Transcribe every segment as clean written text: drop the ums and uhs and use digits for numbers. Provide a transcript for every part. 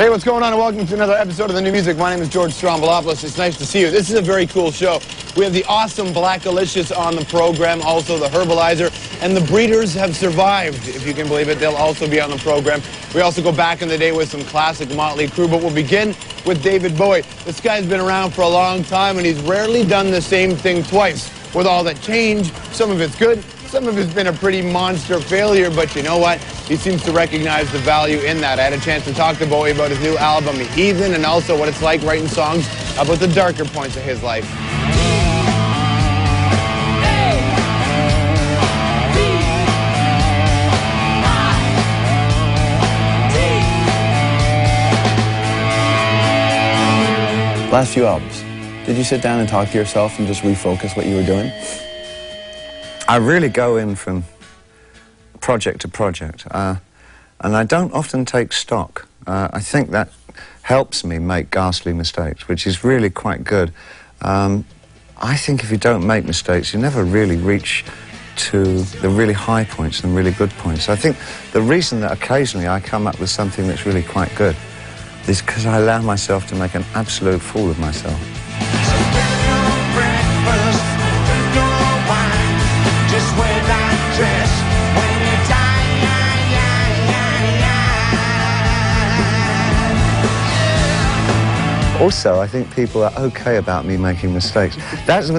Hey, what's going on, and welcome to another episode of The New Music. My name is George Strombolopoulos. It's nice to see you. This is a very cool show. We have the awesome Blackalicious on the program, also the Herbalizer, and the Breeders have survived, if you can believe it. They'll also be on the program. We also go back in the day with some classic Motley Crue, but we'll begin with David Bowie. This guy's been around for a long time, and he's rarely done the same thing twice. With all that change, some of it's good, some of it's been a pretty monster failure, but you know what? He seems to recognize the value in that. I had a chance to talk to Bowie about his new album, Heathen, and also what it's like writing songs about the darker points of his life. Last few albums, did you sit down and talk to yourself and just refocus what you were doing? I really go in from project to project, and I don't often take stock. I think that helps me make ghastly mistakes, which is really quite good. I think if you don't make mistakes, you never really reach to the really high points and really good points. I think the reason that occasionally I come up with something that's really quite good is because I allow myself to make an absolute fool of myself. Also, I think people are okay about me making mistakes.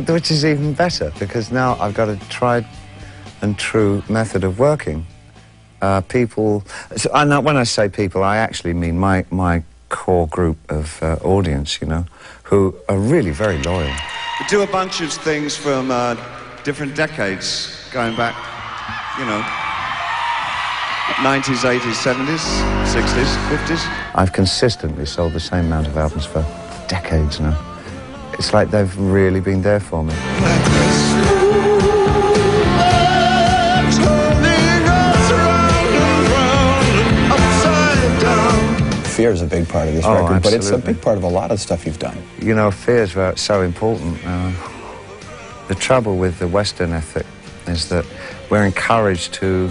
Which is even better, because now I've got a tried and true method of working. When I say people, I actually mean my core group of audience, you know, who are really very loyal. We do a bunch of things from different decades, going back, you know, 90s, 80s, 70s, 60s, 50s. I've consistently sold the same amount of albums for decades now. It's like they've really been there for me. Fear is a big part of this record, absolutely. but it's a big part of a lot of stuff you've done. You know, fear is so important. The trouble with the Western ethic is that we're encouraged to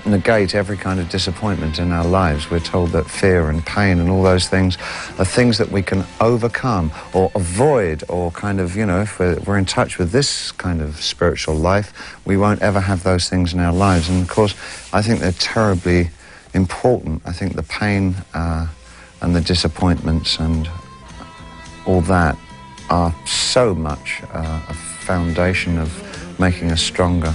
negate every kind of disappointment in our lives. We're told that fear and pain and all those things are things that we can overcome or avoid, or kind of, you know, if we're in touch with this kind of spiritual life, we won't ever have those things in our lives. And of course, I think they're terribly important. I think the pain and the disappointments and all that are so much a foundation of making us stronger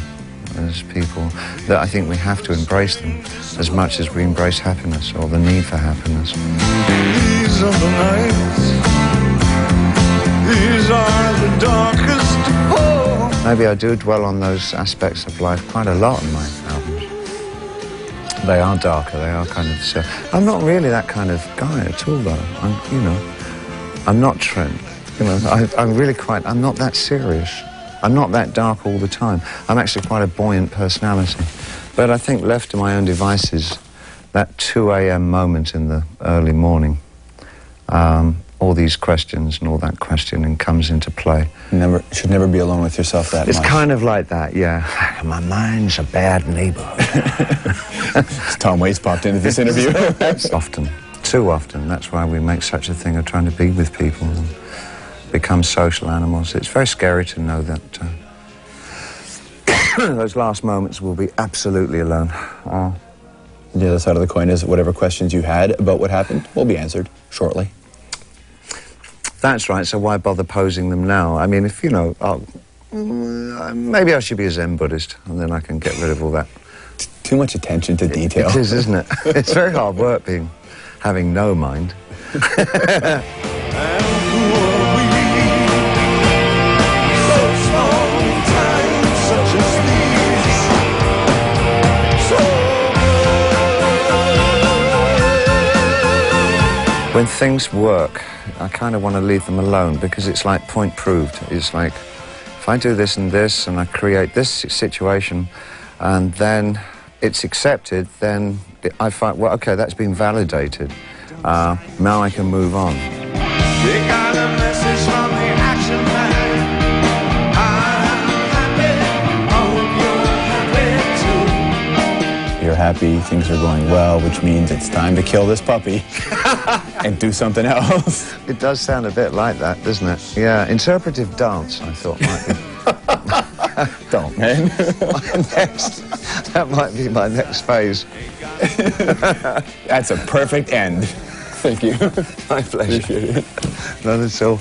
as people, that I think we have to embrace them as much as we embrace happiness or the need for happiness. These are the nights, these are the darkest of all. Maybe I do dwell on those aspects of life quite a lot in my albums. They are darker, they are kind of... I'm not really that kind of guy at all, though. I'm not Trent. You know, I'm not that serious. I'm not that dark all the time. I'm actually quite a buoyant personality. But I think left to my own devices, that 2 a.m. moment in the early morning, all these questions and all that questioning comes into play. Should never be alone with yourself that much. It's kind of like that, yeah. My mind's a bad neighbor. Tom Waits popped into this interview. Often, too often. That's why we make such a thing of trying to be with people and become social animals. It's very scary to know that those last moments will be absolutely alone. The other side of the coin is whatever questions you had about what happened will be answered shortly. That's right, so why bother posing them now? I mean, if, you know, maybe I should be a Zen Buddhist, and then I can get rid of all that. Too much attention to detail. It is, isn't it? It's very hard work having no mind. When things work, I kind of want to leave them alone, because it's like point proved. It's like, if I do this and this, and I create this situation, and then it's accepted, then I find, well, okay, that's been validated. Now I can move on. They got a message from the action man. I'm happy, hope you're happy too. You're are happy, things are going well, which means it's time to kill this puppy and do something else. It does sound a bit like that, doesn't it? Yeah, interpretive dance, I thought might be. Don't, man. That might be my next phase. That's a perfect end. Thank you. My pleasure. Appreciate it. Not at all.